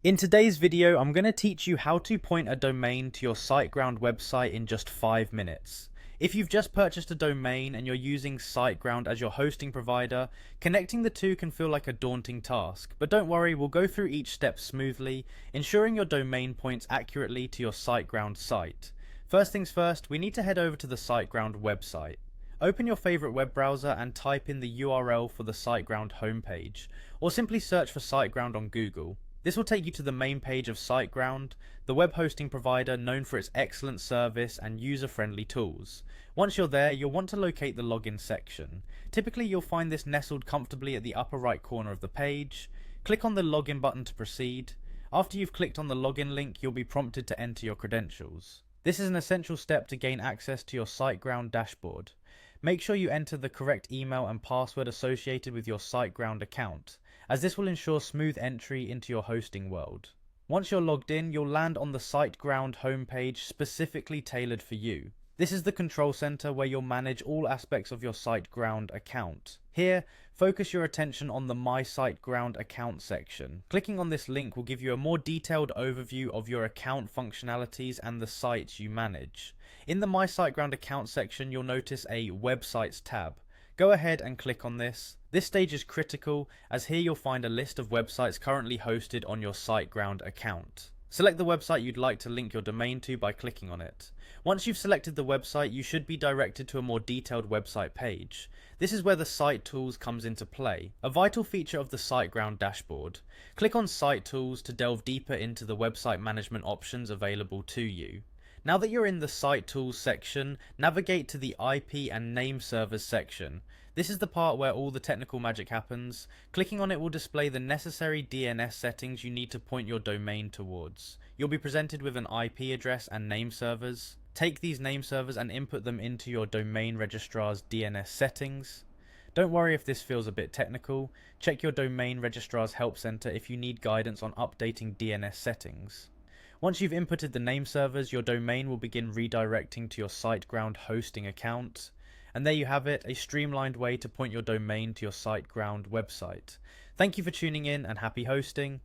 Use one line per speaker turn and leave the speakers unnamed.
In today's video, I'm going to teach you how to point a domain to your Siteground website in just 5 minutes. If you've just purchased a domain and you're using Siteground as your hosting provider, connecting the two can feel like a daunting task, but don't worry, we'll go through each step smoothly, ensuring your domain points accurately to your Siteground site. First things first, we need to head over to the Siteground website. Open your favorite web browser and type in the URL for the Siteground homepage, or simply search for Siteground on Google. This will take you to the main page of Siteground, the web hosting provider known for its excellent service and user-friendly tools. Once you're there, you'll want to locate the login section. Typically, you'll find this nestled comfortably at the upper right corner of the page. Click on the login button to proceed. After you've clicked on the login link, you'll be prompted to enter your credentials. This is an essential step to gain access to your Siteground dashboard. Make sure you enter the correct email and password associated with your Siteground account, as this will ensure smooth entry into your hosting world. Once you're logged in, you'll land on the Siteground homepage specifically tailored for you. This is the control center where you'll manage all aspects of your Siteground account. Here, focus your attention on the My Siteground account section. Clicking on this link will give you a more detailed overview of your account functionalities and the sites you manage. In the My Siteground account section, you'll notice a Websites tab. Go ahead and click on this. This stage is critical, as here you'll find a list of websites currently hosted on your Siteground account. Select the website you'd like to link your domain to by clicking on it. Once you've selected the website, you should be directed to a more detailed website page. This is where the Site Tools comes into play, a vital feature of the Siteground dashboard. Click on Site Tools to delve deeper into the website management options available to you. Now that you're in the Site Tools section, navigate to the IP and Name Servers section. This is the part where all the technical magic happens. Clicking on it will display the necessary DNS settings you need to point your domain towards. You'll be presented with an IP address and name servers. Take these name servers and input them into your domain registrar's DNS settings. Don't worry if this feels a bit technical. Check your domain registrar's help center if you need guidance on updating DNS settings. Once you've inputted the name servers, your domain will begin redirecting to your Siteground hosting account. And there you have it, a streamlined way to point your domain to your Siteground website. Thank you for tuning in and happy hosting.